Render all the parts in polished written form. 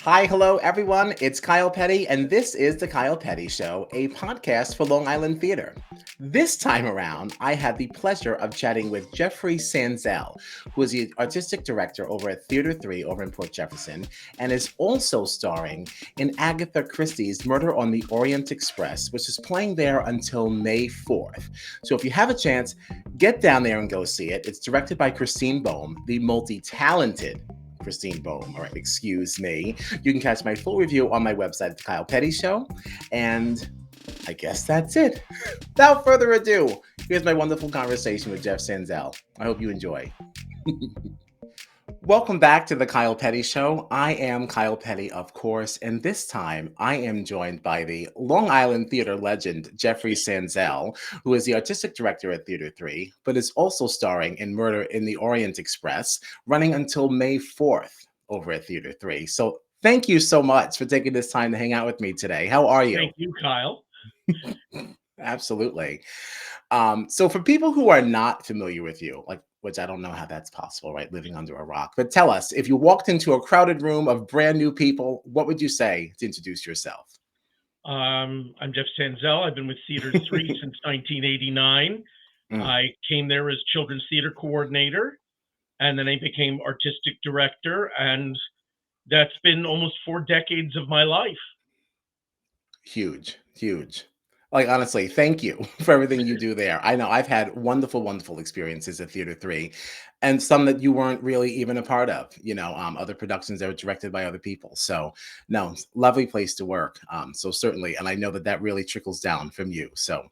Hi, hello, everyone. It's Kyle Petty, and this is The Kyle Petty Show, a podcast for Long Island theater. This time around, I had the pleasure of chatting with Jeffrey Sanzel, who is the artistic director over at Theater 3 over in Port Jefferson, and is also starring in Agatha Christie's Murder on the Orient Express, which is playing there until May 4th. So if you have a chance, get down there and go see it. It's directed by Christine Bohm, the multi-talented Christine Bohm, or excuse me. You can catch my full review on my website, The Kyle Petty Show. And I guess that's it. Without further ado, here's my wonderful conversation with Jeff Sanzel. I hope you enjoy. Welcome back to The Kyle Petty Show. I am Kyle Petty, of course, and this time I am joined by the Long Island theater legend, Jeffrey Sanzel, who is the artistic director at Theater 3, but is also starring in Murder in the Orient Express, running until May 4th over at Theater 3. So thank you so much for taking this time to hang out with me today. How are you? Thank you, Kyle. Absolutely. So for people who are not familiar with you, which I don't know how that's possible, right? Living under a rock. But tell us, if you walked into a crowded room of brand new people, what would you say to introduce yourself? I'm Jeff Sanzel. I've been with Theater 3 since 1989. I came there as children's theater coordinator, and then I became artistic director, and that's been almost 4 decades of my life. Huge, huge. Like, honestly, thank you for everything you do there. I know I've had wonderful, wonderful experiences at Theater 3 and some that you weren't really even a part of, other productions that were directed by other people. So, no, lovely place to work. So certainly, and I know that that really trickles down from you. So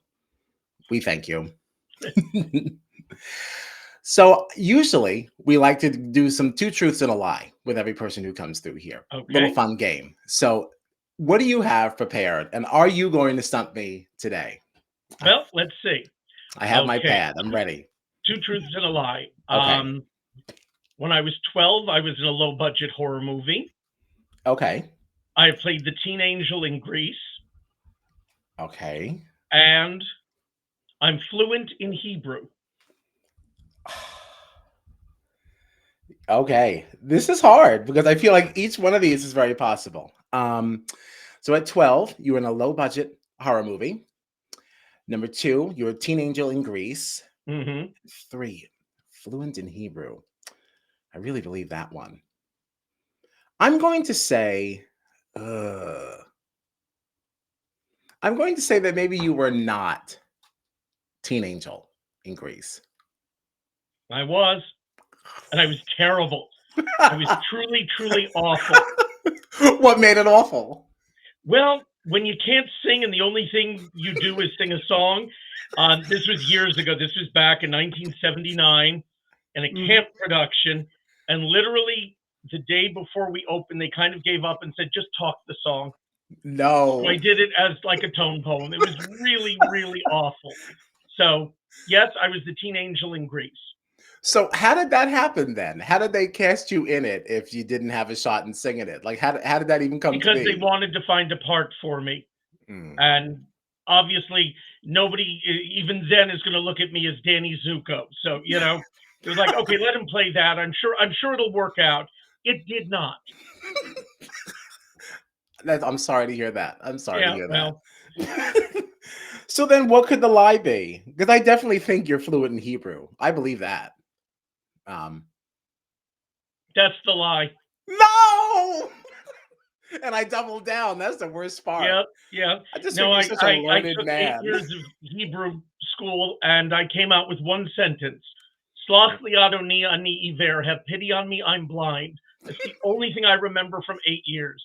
we thank you. So usually we like to do some two truths and a lie with every person who comes through here. Little Okay. fun game. So what do you have prepared? And are you going to stump me today? Well, let's see. I have my Okay. pad. I'm ready. Two truths and a lie. Okay. When I was 12, I was in a low budget horror movie. Okay. I played the teen angel in Greece, Okay. and I'm fluent in Hebrew. Okay. This is hard because I feel like each one of these is very possible. So at 12, you were in a low budget horror movie. Number 2, you're a teen angel in Greece. Mm-hmm. 3, fluent in Hebrew. I really believe that one. I'm going to say, I'm going to say that maybe you were not teen angel in Greece. I was, and I was terrible. I was truly, truly awful. What made it awful? Well, when you can't sing and the only thing you do is sing a song, this was years ago. This was back in 1979 in a camp production. And literally the day before we opened, they kind of gave up and said, just talk the song. No. So I did it as like a tone poem. It was really, really awful. So, yes, I was the teen angel in Greece. So how did that happen then? How did they cast you in it if you didn't have a shot in singing it? Like how did that even come to Because they be? wanted to find a part for me. And obviously, nobody, even then, is going to look at me as Danny Zuko. So, it was like, okay, let him play that. I'm sure it'll work out. It did not. I'm sorry to hear that. I'm sorry to Yeah, hear well, that. So then what could the lie be? Because I definitely think you're fluent in Hebrew. I believe that. that's the lie. No! And I doubled down. That's the worst part. Yeah, yeah. I just No, think you're I, such a I, I learned took 8 man. years of Hebrew school, and I came out with one sentence. Slach li Adoni ani iver. Have pity on me, I'm blind. That's the only thing I remember from 8 years.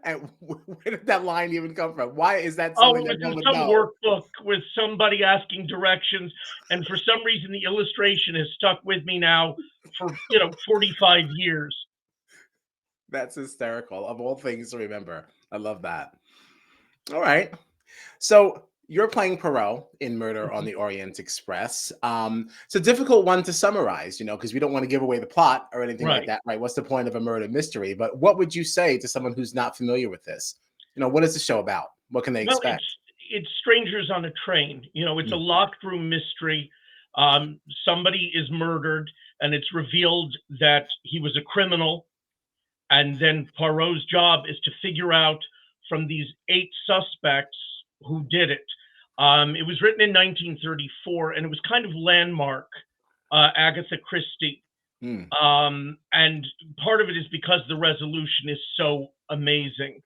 And where did that line even come from? Why is that Oh, something it that was one in would some know? workbook with somebody asking directions, and for some reason the illustration has stuck with me now for 45 years. That's hysterical. Of all things to remember. I love that. All right. So you're playing Perot in Murder on Mhm. the Orient Express. It's a difficult one to summarize, because we don't want to give away the plot or anything like Right. that, right? What's the point of a murder mystery? But what would you say to someone who's not familiar with this? What is the show about? What can they Well, expect? it's strangers on a train. It's a Mm, locked room mystery. Somebody is murdered, and it's revealed that he was a criminal. And then Poirot's job is to figure out from these 8 suspects who did it. It was written in 1934, and it was kind of landmark, Agatha Christie. Mm, And part of it is because the resolution is so amazing.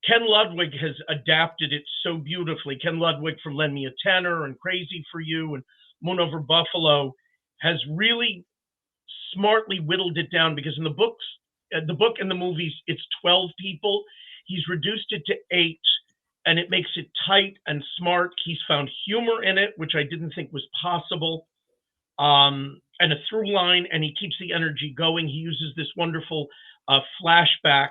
Ken Ludwig has adapted it so beautifully. Ken Ludwig from Lend Me a Tenor and Crazy for You and Moon Over Buffalo has really smartly whittled it down, because in the book and the movies, it's 12 people. He's reduced it to 8, and it makes it tight and smart. He's found humor in it, which I didn't think was possible, and a through line, and he keeps the energy going. He uses this wonderful flashback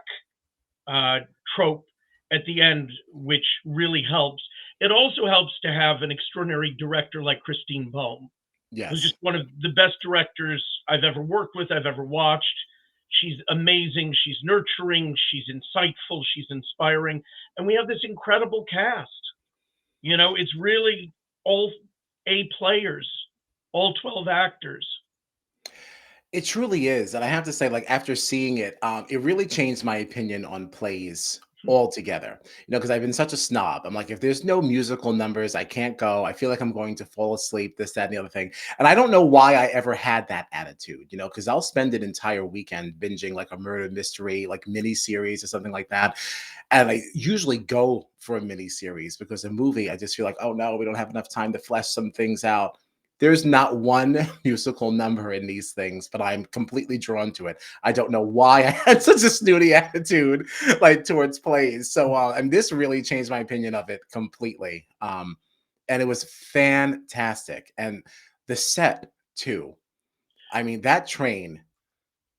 uh, trope at the end, which really helps. It also helps to have an extraordinary director like Christine Bohm, who's yes. just one of the best directors I've ever worked with, I've ever watched. She's amazing. She's nurturing. She's insightful. She's inspiring. And we have this incredible cast. It's really all A players, all 12 actors. It truly is, and I have to say, like, after seeing it, it really changed my opinion on plays altogether. Because I've been such a snob. I'm like, if there's no musical numbers, I can't go. I feel like I'm going to fall asleep, this, that, and the other thing. And I don't know why I ever had that attitude, because I'll spend an entire weekend binging like a murder mystery, like mini series or something like that. And I usually go for a mini series because a movie, I just feel like, oh no, we don't have enough time to flesh some things out. There's not one musical number in these things, but I'm completely drawn to it. I don't know why I had such a snooty attitude like towards plays. So, and this really changed my opinion of it completely. And it was fantastic, and the set too. I mean, that train.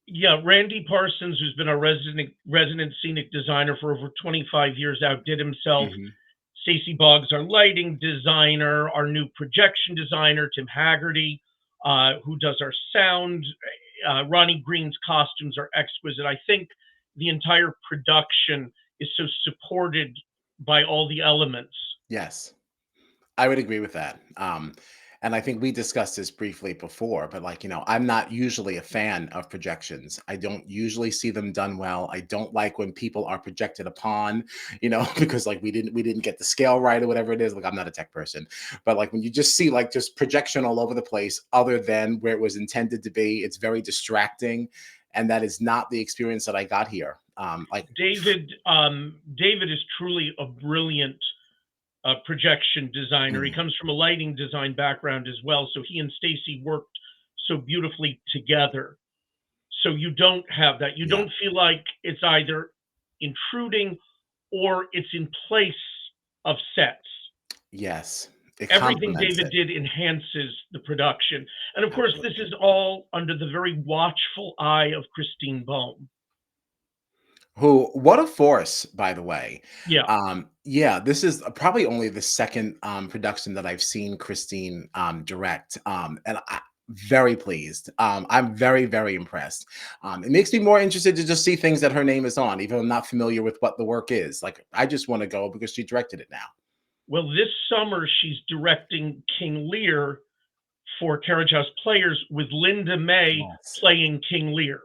Yeah, Randy Parsons, who's been our resident scenic designer for over 25 years, outdid himself. Mhm. Stacey Boggs, our lighting designer, our new projection designer, Tim Haggerty, who does our sound. Ronnie Green's costumes are exquisite. I think the entire production is so supported by all the elements. Yes. I would agree with that. And I think we discussed this briefly before, but like, I'm not usually a fan of projections. I don't usually see them done well. I don't like when people are projected upon, because like we didn't get the scale right or whatever it is. Like, I'm not a tech person, but like when you just see like just projection all over the place, other than where it was intended to be, it's very distracting. And that is not the experience that I got here. Like, David is truly a brilliant projection designer. He mm, comes from a lighting design background as well, so he and Stacy worked so beautifully together. So you don't have that. You yeah, don't feel like it's either intruding or it's in place of sets. yes, it Everything complements David it. did enhances the production. And of course, this Absolutely. is all under the very watchful eye of Christine Bohm. Who, what a force, by the way. Yeah. Yeah, this is probably only the second production that I've seen Christine direct. And very pleased. I'm very, very impressed. It makes me more interested to just see things that her name is on, even though I'm not familiar with what the work is. Like, I just want to go because she directed it now. Well, this summer she's directing King Lear for Carriage House Players with Linda May Yes. playing King Lear.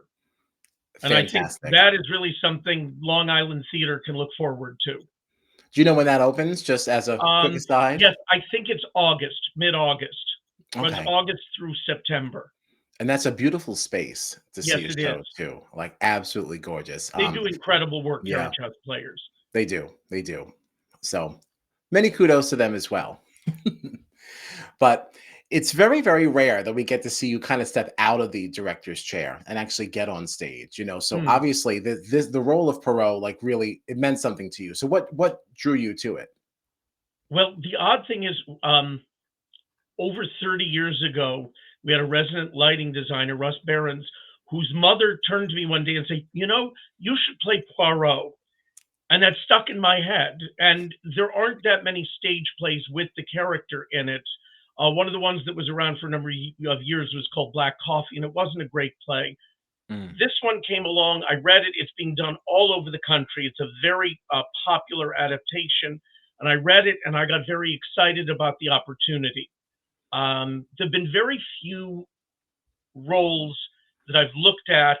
And I think Fantastic. that is really something Long Island theater can look forward to. Do you know when that opens? Just as a quick aside. Yes, I think it's August, mid-August. Runs Okay. August through September. And that's a beautiful space to Yes, see a it show is. too. Like, absolutely gorgeous. They do incredible work, Yeah. Carriage House Players. They do, they do. So, many kudos to them as well. But it's very, very rare that we get to see you kind of step out of the director's chair and actually get on stage. So Hmm. obviously the role of Perot, like, really, it meant something to you. So what drew you to it? Well, the odd thing is, over 30 years ago, we had a resident lighting designer, Russ Behrens, whose mother turned to me one day and said, you should play Poirot. And that stuck in my head. And there aren't that many stage plays with the character in it. One of the ones that was around for a number of years was called Black Coffee, and it wasn't a great play. Mm, This one came along. I read it. It's being done all over the country. It's a very popular adaptation. And I read it and I got very excited about the opportunity. There have been very few roles that I've looked at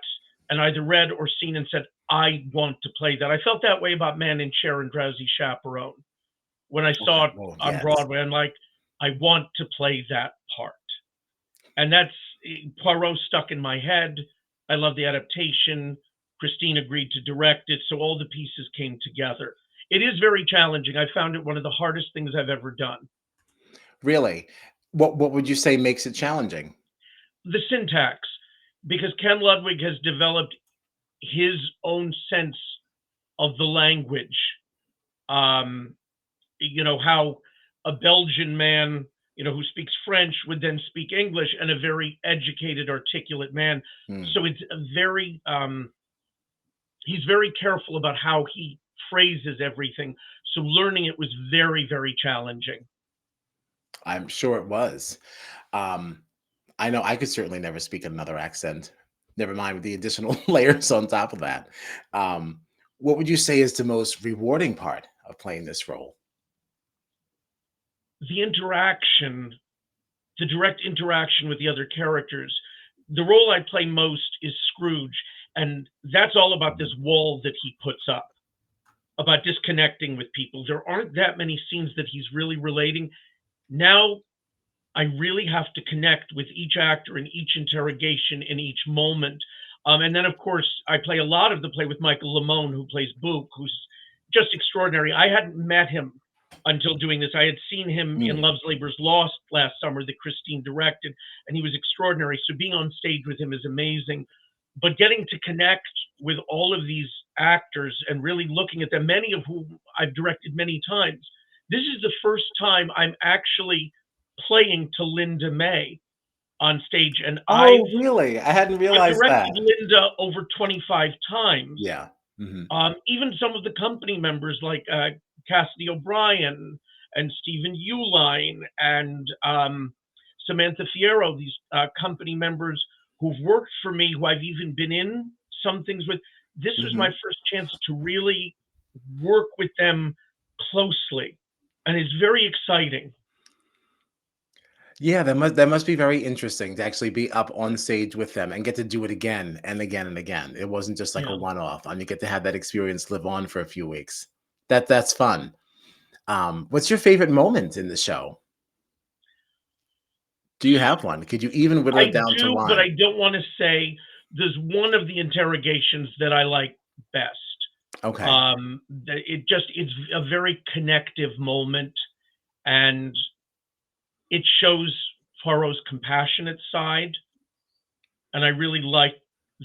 and either read or seen and said, I want to play that. I felt that way about Man in Chair and Drowsy Chaperone. When I Okay. saw it Oh, on yes. Broadway, I'm like, I want to play that part. And that's Poirot stuck in my head. I love the adaptation. Christine agreed to direct it, so all the pieces came together. It is very challenging. I found it one of the hardest things I've ever done. Really? What would you say makes it challenging? The syntax, because Ken Ludwig has developed his own sense of the language. Um, how a Belgian man, who speaks French would then speak English, and a very educated, articulate man. Hmm. So it's a very, he's very careful about how he phrases everything. So learning it was very, very challenging. I'm sure it was. Um, I know I could certainly never speak another accent. Never mind with the additional layers on top of that. Um, what would you say is the most rewarding part of playing this role? The interaction, the direct interaction with the other characters. The role I play most is Scrooge, and that's all about Mhm. this wall that he puts up, about disconnecting with people. There aren't that many scenes that he's really relating. Now I really have to connect with each actor in each interrogation in each moment. And then, of course, I play a lot of the play with Michael Lamone, who plays Book, who's just extraordinary. I hadn't met him until doing this. I had seen him in Mm, Love's Labor's Lost last summer that Christine directed, and he was extraordinary. So being on stage with him is amazing. But getting to connect with all of these actors and really looking at them, many of whom I've directed many times, this is the first time I'm actually playing to Linda May on stage, and oh, really? I hadn't I've realized that. directed Linda over 25 times. Yeah. Mhm. Even some of the company members like Cassidy O'Brien and Stephen Uline and Samantha Fierro, these company members who've worked for me, who I've even been in some things with. This was my Mhm. first chance to really work with them closely, and it's very exciting. Yeah, that must be very interesting to actually be up on stage with them and get to do it again and again and again. It wasn't just like a Yeah. one-off, and you get to have that experience live on for a few weeks. That's fun. What's your favorite moment in the show? Do you have one? Could you even whittle I it down to do, but one? I don't want to say there's one of the interrogations that I like best. Okay. It's a very connective moment, and it shows Poirot's compassionate side, and I really like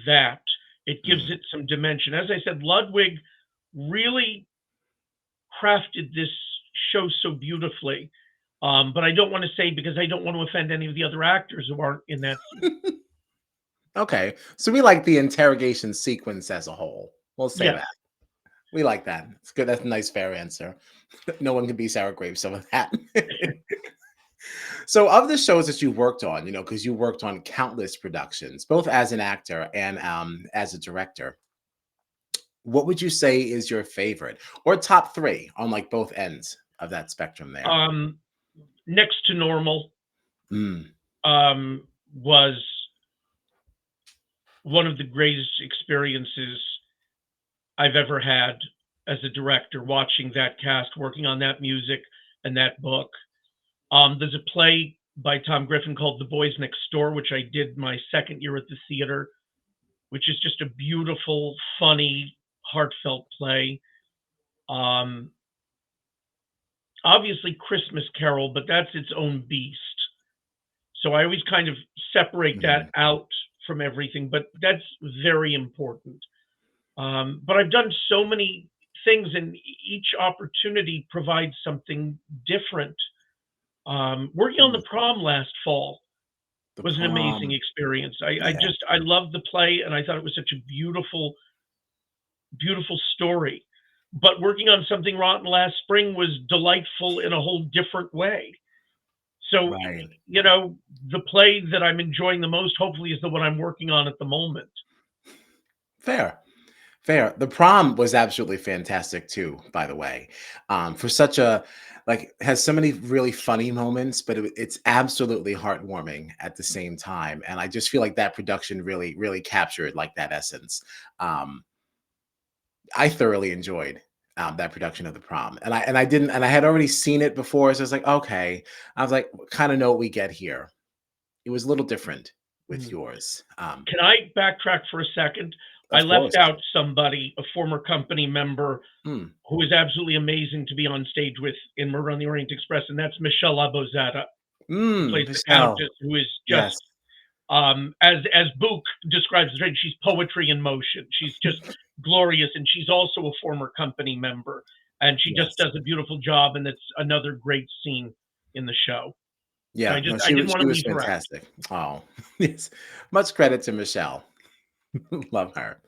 that. It gives Mm. it some dimension. As I said, Ludwig really crafted this show so beautifully. But I don't want to say, because I don't want to offend any of the other actors who aren't in that scene. Okay. So we like the interrogation sequence as a whole. We'll say Yes. that. We like that. It's good. That's a nice, fair answer. No one can be sour grapes over that. So, of the shows that you worked on, because you worked on countless productions, both as an actor and as a director, what would you say is your favorite or top three on like both ends of that spectrum there? Um, Next to Normal Mm, was one of the greatest experiences I've ever had as a director, watching that cast, working on that music and that book. There's a play by Tom Griffin called The Boys Next Door, which I did my second year at the theater, which is just a beautiful, funny, heartfelt play. Um, Obviously, Christmas Carol, but that's its own beast. So I always kind of separate that mhm. out from everything, but that's very important. But I've done so many things, and each opportunity provides something different. Working on Mm, the prom last fall the was an amazing prom. experience. Yeah. I loved the play, and I thought it was such a beautiful, beautiful story. But working on Something Rotten last spring was delightful in a whole different way. So, Right. the play that I'm enjoying the most, hopefully, is the one I'm working on at the moment. Fair. Fair. The prom was absolutely fantastic too, by the way. For such a like has so many really funny moments, but it's absolutely heartwarming at the same time. And I just feel like that production really, really captured like that essence. Um, I thoroughly enjoyed that production of the prom, and I didn't, and I had already seen it before, so I was like, okay, I was like, kind of know what we get here. It was a little different with Mhm. yours. Can I backtrack for a second? I Of left course. out somebody, a former company member Mm, who is absolutely amazing to be on stage with in Murder on the Orient Express, and that's Michelle Abozada, who plays the Michelle. Countess, who is just Yes. as Book describes it, she's poetry in motion. She's just glorious, and she's also a former company member, and she just Yes. does a beautiful job, and it's another great scene in the show. So Yeah, no, I didn't want she to was leave her out. fantastic. Oh, yes. Much credit to Michelle. Love her.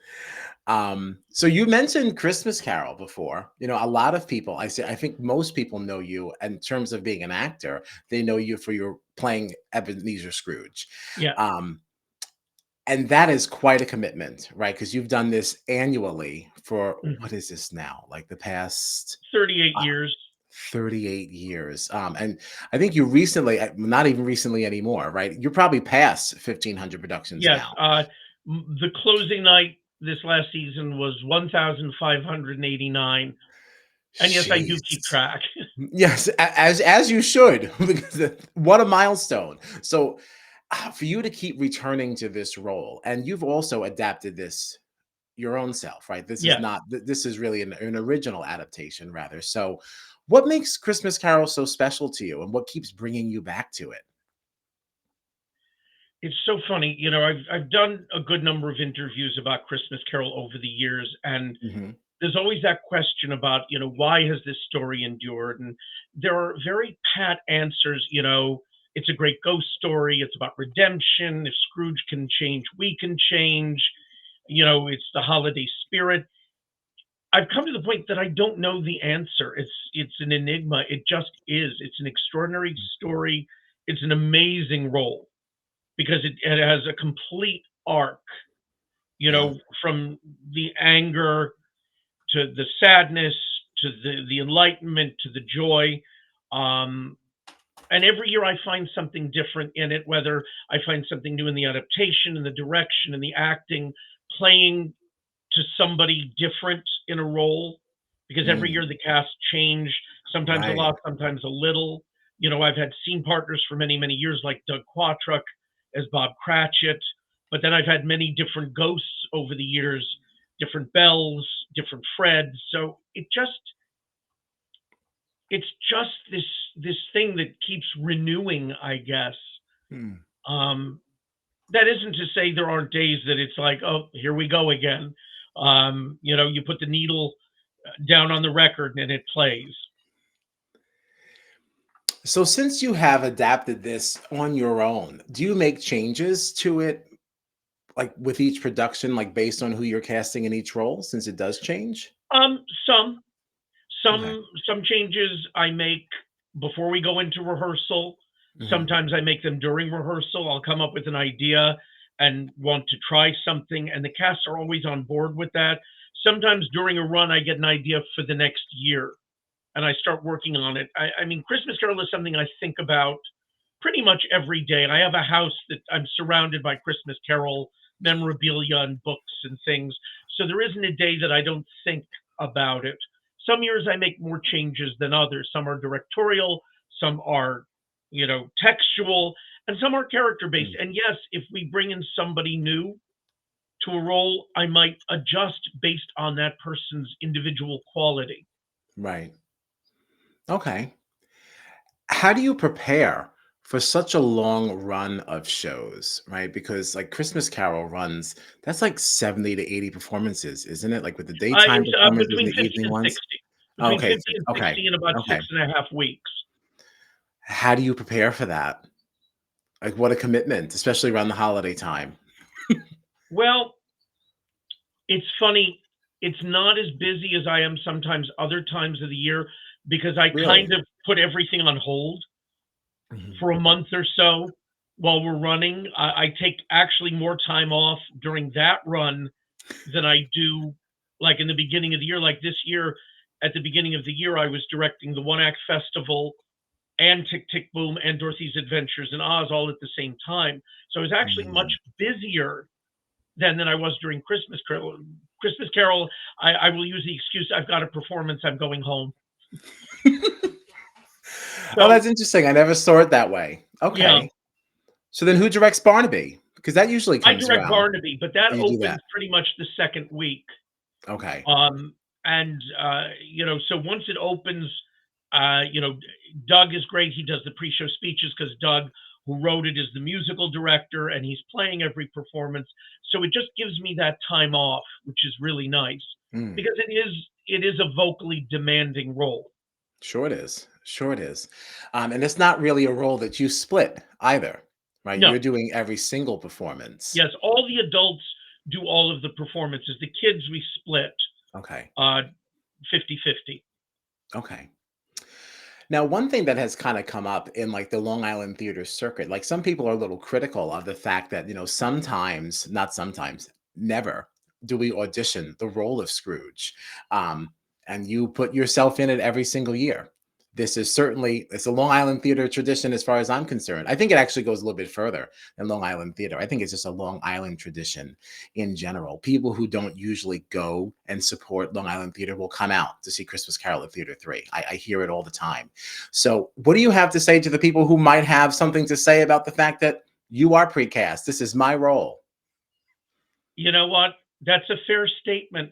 So you mentioned Christmas Carol before. You know, a lot of people, I think most people know you in terms of being an actor. They know you for your playing Ebenezer Scrooge. Yes. Um, and that is quite a commitment, right? Because you've done this annually for Mhm. what is this now? Like the past 38 years. 38 years. And I think you recently, not even recently anymore, right? You're probably past 1,500 productions Yes. now. The closing night this last season was 1,589. And yes, I do keep Jeez. track. Yes, as you should, because what a milestone. So for you to keep returning to this role, and you've also adapted this your own self, right? This is Yes. not, this is really an original adaptation, rather. So, what makes Christmas Carol so special to you, and what keeps bringing you back to it? It's so funny. I've done a good number of interviews about Christmas Carol over the years, and Hmm. there's always that question about, why has this story endured? And there are very pat answers, it's a great ghost story. It's about redemption. If Scrooge can change, we can change. It's the holiday spirit. I've come to the point that I don't know the answer. It's an enigma. It just is. It's an extraordinary story. It's an amazing role because it has a complete arc, Yeah, from the anger to the sadness to the enlightenment to the joy. Um, and every year I find something different in it, whether I find something new in the adaptation, in the direction, in the acting, playing to somebody different in a role, because every mm, year the cast change, sometimes a right. lot, sometimes a little. I've had scene partners for many, many years, like Doug Quattruck as Bob Cratchit, but then I've had many different ghosts over the years, different Bells, different Freds. So it's just this thing that keeps renewing, I guess. Mm. Um, that isn't to say there aren't days that it's like, oh, here we go again. You put the needle down on the record and it plays. So, since you have adapted this on your own, do you make changes to it, like with each production, like based on who you're casting in each role, since it does change? Some Okay. some changes I make before we go into rehearsal. Hmm. Sometimes I make them during rehearsal. I'll come up with an idea and want to try something, and the cast are always on board with that. Sometimes during a run, I get an idea for the next year and I start working on it. I mean, Christmas Carol is something I think about pretty much every day. I have a house that I'm surrounded by Christmas Carol memorabilia and books and things. So there isn't a day that I don't think about it. Some years I make more changes than others. Some are directorial, some are, textual, and some are character based. Mm. And yes, if we bring in somebody new to a role, I might adjust based on that person's individual quality. Right. Okay. How do you prepare for such a long run of shows, right? Because like Christmas Carol runs, that's like 70 to 80 performances, isn't it? Like with the daytime It's performances and between the 50 evening and ones. 60. Between Okay. 50 and Okay. 60 in about Okay. 6.5 weeks. How do you prepare for that? Like what a commitment, especially around the holiday time. Well, it's funny. It's not as busy as I am sometimes other times of the year because I Really? kind of put everything on hold Mhm. for a month or so while we're running. I take actually more time off during that run than I do like in the beginning of the year, like this year, at the beginning of the year, I was directing the One Act Festival and Tick Tick Boom and Dorothy's Adventures in Oz all at the same time. So I was actually much Mhm. busier then than I was during Christmas Carol. Christmas Carol, I will use the excuse I've got a performance, I'm going home. Oh, So that's interesting. I never saw it that way. yeah, Okay. So then who directs Barnaby? Because that usually I comes direct around. Barnaby, but that Oh, you do opens that. pretty much the second week. Okay. And so once it opens, Doug is great. He does the pre-show speeches because Doug, who wrote it, is the musical director, and he's playing every performance. So it just gives me that time off, which is really nice Mm, because it is a vocally demanding role. sure it is. Sure it is. And it's not really a role that you split either, right? No, You're doing every single performance. yes, all the adults do all of the performances. The kids we split Okay. uh 50-50. Okay. Now, one thing that has kind of come up in like the Long Island theater circuit, like some people are a little critical of the fact that, sometimes, not sometimes, never do we audition the role of Scrooge. Um, and you put yourself in it every single year. This is certainly it's a Long Island theater tradition as far as I'm concerned. I think it actually goes a little bit further than Long Island theater. I think it's just a Long Island tradition in general. People who don't usually go and support Long Island theater will come out to see Christmas Carol at Theater 3. I hear it all the time. So, what do you have to say to the people who might have something to say about the fact that you are precast? This is my role. You know what? That's a fair statement.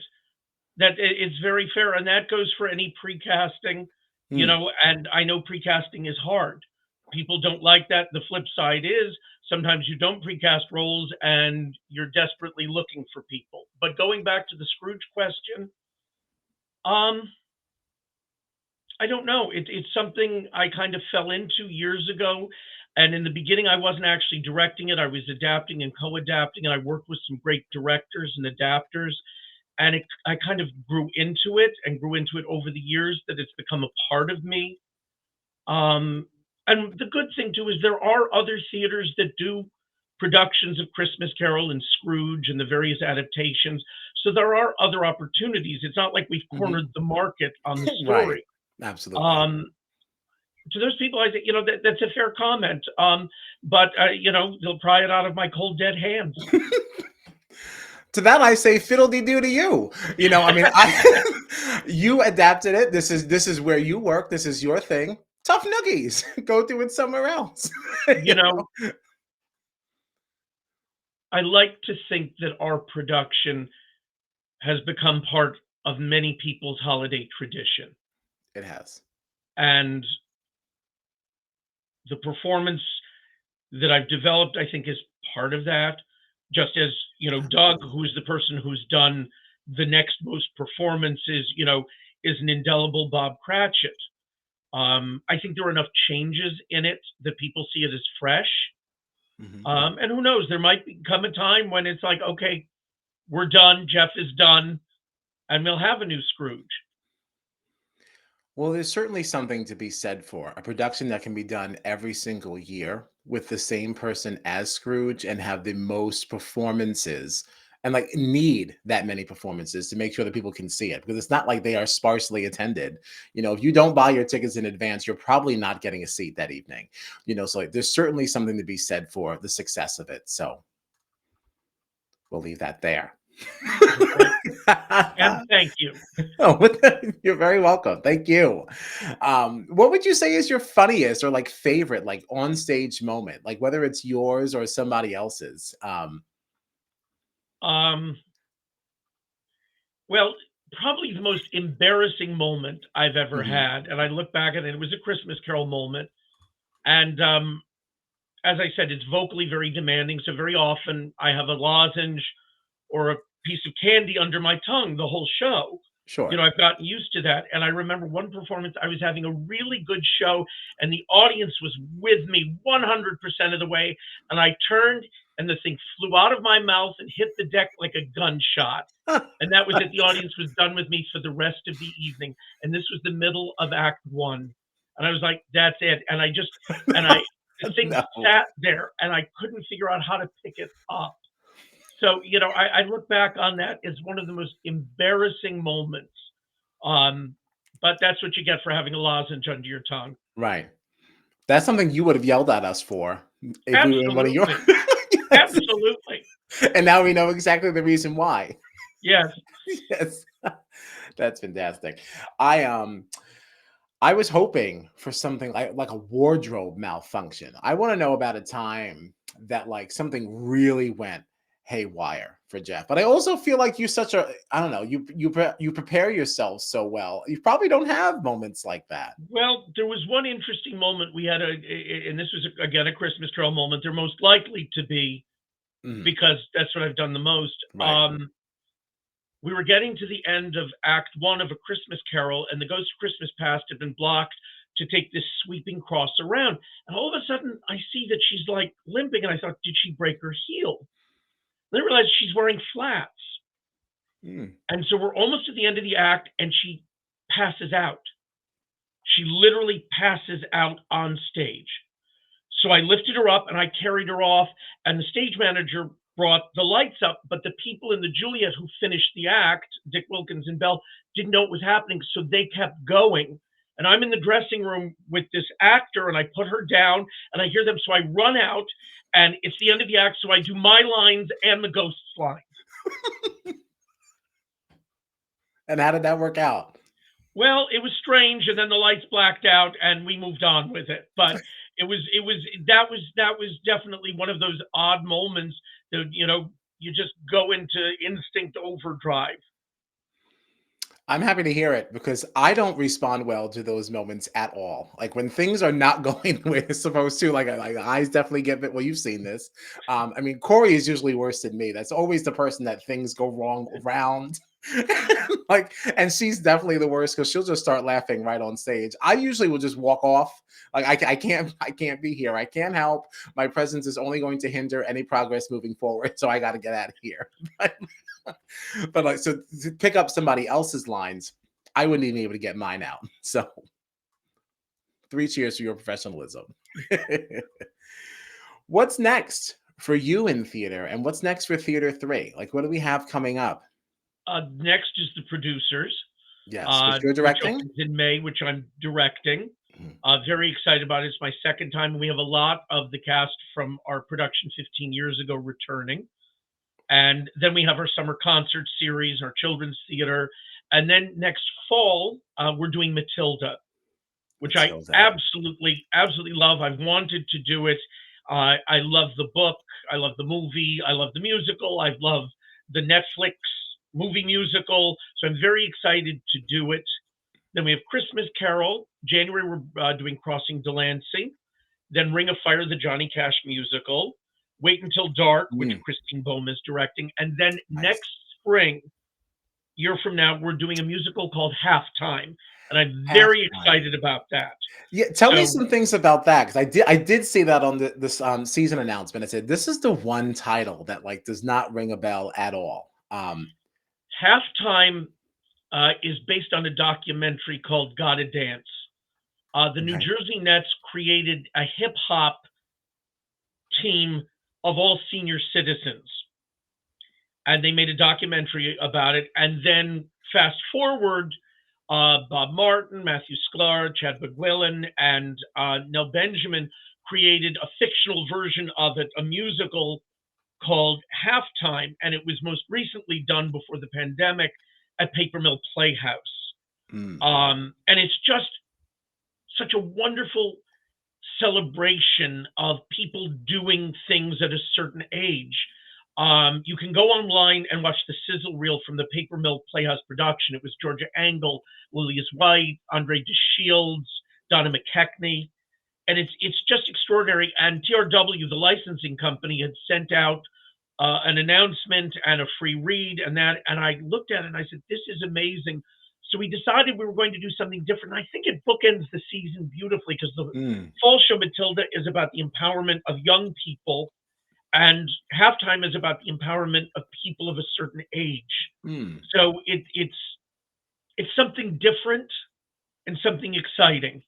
It's very fair, and that goes for any precasting. Hmm. And I know precasting is hard. People don't like that. The flip side is sometimes you don't precast roles and you're desperately looking for people. But going back to the Scrooge question, um, I don't know. It's something I kind of fell into years ago. And in the beginning, I wasn't actually directing it. I was adapting and co-adapting, and I worked with some great directors and adapters. And I kind of grew into it and grew into it over the years that it's become a part of me. Um, and the good thing too is there are other theaters that do productions of Christmas Carol and Scrooge and the various adaptations. So there are other opportunities. It's not like we've Hmm. cornered the market on the Right. story. Absolutely. Um, to those people, I think that's a fair comment. But they'll pry it out of my cold dead hands. To that I say fiddle-dee-doo to you. I mean, you adapted it. This is where you work. This is your thing. Tough noogies. Go do it somewhere else. you know, I like to think that our production has become part of many people's holiday tradition. It has. And the performance that I've developed, I think, is part of that. Just as, Doug, Absolutely. who's the person who's done the next most performances, is an indelible Bob Cratchit. I think there are enough changes in it that people see it as fresh. Mhm. And who knows, there might come a time when it's like, okay, we're done, Jeff is done, and we'll have a new Scrooge. Well, there's certainly something to be said for a production that can be done every single year with the same person as Scrooge and have the most performances and like need that many performances to make sure that people can see it because it's not like they are sparsely attended. If you don't buy your tickets in advance, you're probably not getting a seat that evening. So like, there's certainly something to be said for the success of it. So we'll leave that there. Okay. And thank you. Oh, you're very welcome. Thank you. What would you say is your funniest or like favorite like on stage moment, like whether it's yours or somebody else's? Um, well, probably the most embarrassing moment I've ever Mhm. had, and I look back at it, it was a Christmas Carol moment. And as I said, it's vocally very demanding. So very often I have a lozenge or a piece of candy under my tongue the whole show. Sure. I've gotten used to that. And I remember one performance, I was having a really good show, and the audience was with me 100% of the way. And I turned, and the thing flew out of my mouth and hit the deck like a gunshot. And that was it. The audience was done with me for the rest of the evening. And this was the middle of Act One. And I was like, that's it. And the thing No. sat there, and I couldn't figure out how to pick it up. So, I look back on that as one of the most embarrassing moments. Um, but that's what you get for having a lozenge under your tongue. Right. That's something you would have yelled at us for if we were in one of your Absolutely. Yes. Absolutely. And now we know exactly the reason why. Yes. Yes. That's fantastic. I, um I was hoping for something like a wardrobe malfunction. I wanna know about a time that, like, something really went haywire for Jeff, but I also feel like you're such a I don't know, you prepare yourself so well. You probably don't have moments like that. Well, there was one interesting moment we had and this was again a Christmas Carol moment. They're most likely to be Mhm. because that's what I've done the most. Right. We were getting to the end of Act One of A Christmas Carol, and the Ghost of Christmas Past had been blocked to take this sweeping cross around. And all of a sudden, I see that she's like limping, and I thought, did she break her heel? Then I realized she's wearing flats. Mm. And so we're almost at the end of the act, and she passes out. She literally passes out on stage. So I lifted her up and I carried her off, and the stage manager brought the lights up, but the people in the Juliet who finished the act, Dick Wilkins and Bell, didn't know what was happening, so they kept going. And I'm in the dressing room with this actor, and I put her down, and I hear them, so I run out, and it's the end of the act, so I do my lines and the ghost's lines. And how did that work out? Well, it was strange, and then the lights blacked out, and we moved on with it. But that was definitely one of those odd moments that you just go into instinct overdrive. I'm happy to hear it because I don't respond well to those moments at all. Like when things are not going the way it's supposed to, like eyes definitely get it. Well, you've seen this. I mean, Corey is usually worse than me. That's always the person that things go wrong around. Like, and she's definitely the worst because she'll just start laughing right on stage. I usually will just walk off. Like I can't be here. I can't help. My presence is only going to hinder any progress moving forward. So I got to get out of here. But like, so to pick up somebody else's lines, I wouldn't even be able to get mine out. So three cheers for your professionalism. What's next for you in theater, and what's next for Theater Three? Like, what do we have coming up? Next is the producers, Yes, which you're which directing. opens in May, which I'm directing. Mhm. Very excited about it. It's my second time. We have a lot of the cast from our production 15 years ago returning. And then we have our summer concert series, our children's theater. And then next fall, we're doing Matilda, which I Matilda. absolutely, absolutely love. I've wanted to do it. I love the book. I love the movie. I love the musical. I love the Netflix movie musical. So I'm very excited to do it. Then we have Christmas Carol. January, we're doing Crossing Delancey. Then Ring of Fire, the Johnny Cash musical. Wait Until Dark, which Mm, Christine Bohm is directing. And then nice. next spring, year from now, we're doing a musical called Halftime. And I'm very Halftime. excited about that. Yeah, tell me So, some things about that because I did see that on this season announcement. It said this is the one title that like does not ring a bell at all. Halftime is based on a documentary called Gotta Dance. The New Okay. Jersey Nets created a hip hop team of all senior citizens, and they made a documentary about it. And then fast forward, Bob Martin, Matthew Sklar, Chad McGuillan, and Nell Benjamin created a fictional version of it, a musical called Halftime, and it was most recently done before the pandemic at Paper Mill Playhouse. Mm, And it's just such a wonderful celebration of people doing things at a certain age. You can go online and watch the sizzle reel from the Paper Mill Playhouse production. It was Georgia Engel, Lilias White, Andre DeShields, Donna McKechnie, and it's just extraordinary. And TRW, the licensing company, had sent out an announcement and a free read, and I looked at it and I said, "This is amazing." So we decided we were going to do something different. And I think it bookends the season beautifully because the mm, fall show Matilda is about the empowerment of young people, and Halftime is about the empowerment of people of a certain age. mm. So it's something different and something exciting.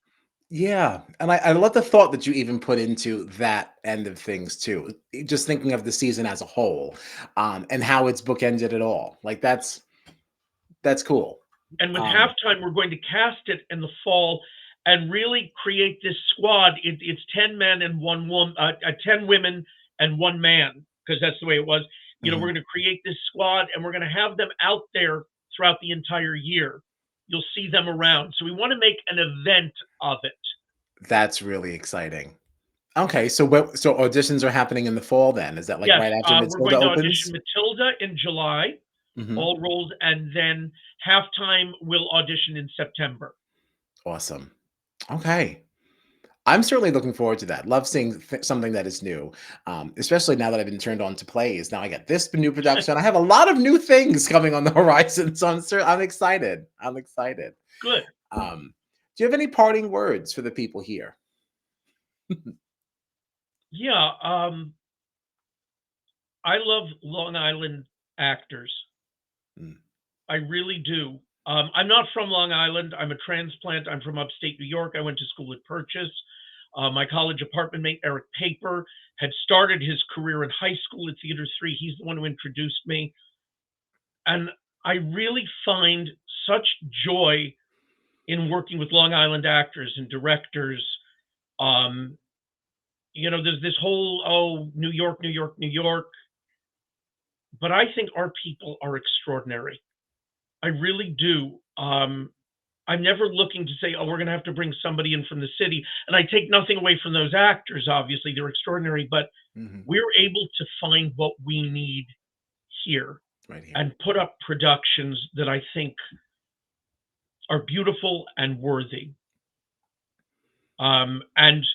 Yeah, and I love the thought that you even put into that end of things too. Just thinking of the season as a whole, and how it's bookended it all. Like that's cool. And with Um, halftime, we're going to cast it in the fall and really create this squad. It's 10 men and one woman, 10 women and one man, because that's the way it was. You know, we're mhm. going to create this squad and we're going to have them out there throughout the entire year. You'll see them around. So we want to make an event of it. That's really exciting. Okay, so so auditions are happening in the fall then? Is that like Yes, right after we're Matilda going to audition opens? Matilda in July, Mhm. all roles, and then halftime will audition in September. Awesome. Okay. I'm certainly looking forward to that. Love seeing something that is new, especially now that I've been turned on to plays. Now I got this new production. I have a lot of new things coming on the horizon, so I'm excited. I'm excited. Good. Do you have any parting words for the people here? Yeah, I love Long Island actors. Mm, I really do. I'm not from Long Island. I'm a transplant. I'm from upstate New York. I went to school at Purchase. My college apartment mate, Eric Paper, had started his career in high school at Theater 3. He's the one who introduced me. And I really find such joy in working with Long Island actors and directors. Um, there's this whole, oh, New York, New York, New York. But I think our people are extraordinary. I really do. I'm never looking to say, oh, we're going to have to bring somebody in from the city. And I take nothing away from those actors. Obviously, they're extraordinary, but mhm. we're able to find what we need here Right here. and put up productions that I think are beautiful and worthy. And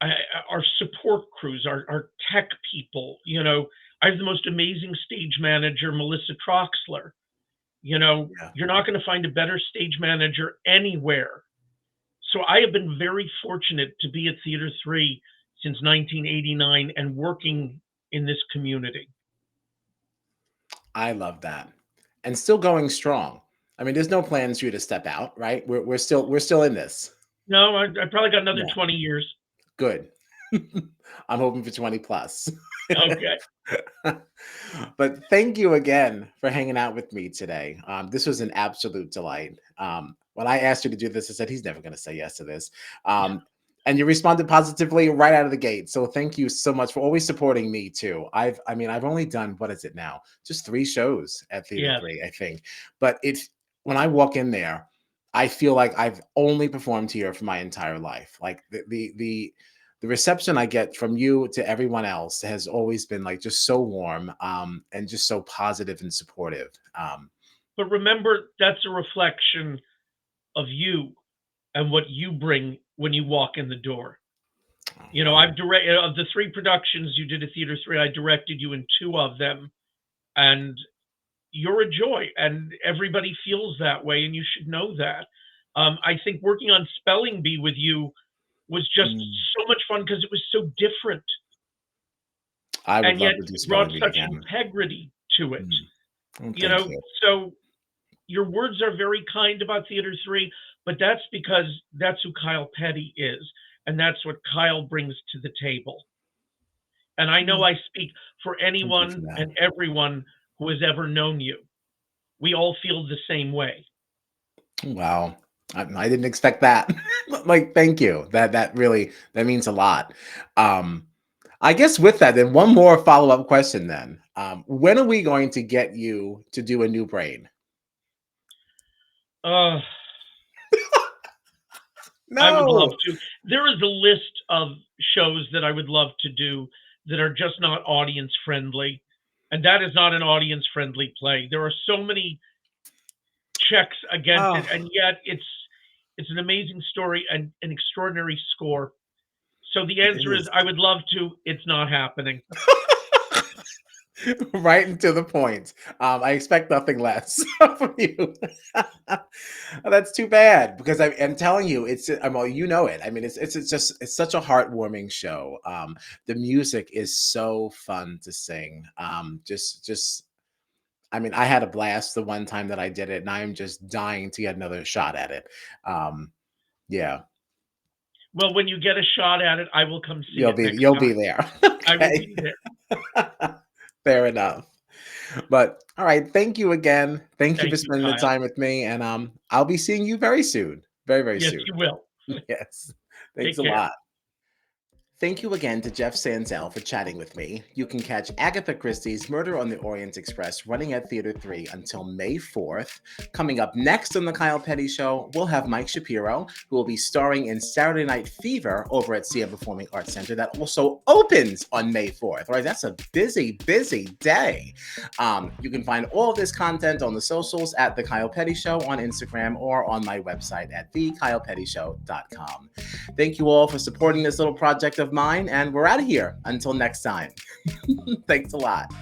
I, our support crews, our tech people, I have the most amazing stage manager, Melissa Troxler. Yeah. You're not going to find a better stage manager anywhere. So I have been very fortunate to be at Theater 3 since 1989 and working in this community. I love that. And still going strong. I mean, there's no plans for you to step out, right? We're still in this. No, I probably got another Yeah. 20 years. Good. I'm hoping for 20 plus. Okay. But thank you again for hanging out with me today. This was an absolute delight. When I asked you to do this, I said he's never going to say yes to this. Um, and you responded positively right out of the gate. So thank you so much for always supporting me too. I mean, I've only done, what is it now? Just 3 shows at Theater Yes. 3, I think. But it's when I walk in there, I feel like I've only performed here for my entire life. Like the reception I get from you to everyone else has always been like just so warm, and just so positive and supportive. But remember, that's a reflection of you and what you bring when you walk in the door. Oh, I've well, directed of the 3 productions you did at Theater 3, I directed you in 2 of them. And you're a joy, and everybody feels that way, and you should know that. I think working on Spelling Bee with you was just mm, so much fun because it was so different, I would and love yet to do it brought spelling bee such again. integrity to it. Mm. Oh, You thank know, you. so your words are very kind about Theater 3, but that's because that's who Kyle Petty is, and that's what Kyle brings to the table. And I know Mm, I speak for thank you for anyone that. and everyone who has ever known you. We all feel the same way. Wow. I didn't expect that. Like, thank you. That means a lot. Um, I guess with that, then one more follow-up question then. When are we going to get you to do a new brain? Uh, I would love No. to. There is a list of shows that I would love to do that are just not audience friendly. And that is not an audience friendly play. There are so many checks against it, Oh, and yet it's an amazing story and an extraordinary score. So the it answer is is. I would love to. It's not happening. Right and to the point. I expect nothing less from you. That's too bad because I'm telling you, well, you know it. I mean, it's just it's such a heartwarming show. The music is so fun to sing. Just I mean, I had a blast the one time that I did it, and I'm just dying to get another shot at it. Um, yeah. Well, when you get a shot at it, I will come see You'll it be next you'll be time. there. I will Okay. be there. Fair enough. But all right, thank you again. Thank you for Thank you, spending the Kyle. time with me, and I'll be seeing you very soon. Very, very Yes, soon. you will. Yes. Thanks Take a care. lot. Thank you again to Jeff Sanzel for chatting with me. You can catch Agatha Christie's Murder on the Orient Express running at Theater 3 until May 4th. Coming up next on The Kyle Petty Show, we'll have Mike Shapiro, who will be starring in Saturday Night Fever over at CM Performing Arts Center that also opens on May 4th. All right, that's a busy, busy day. You can find all of this content on the socials at The Kyle Petty Show on Instagram or on my website at thekylepettyshow.com. Thank you all for supporting this little project of mine, and we're out of here until next time. Thanks a lot.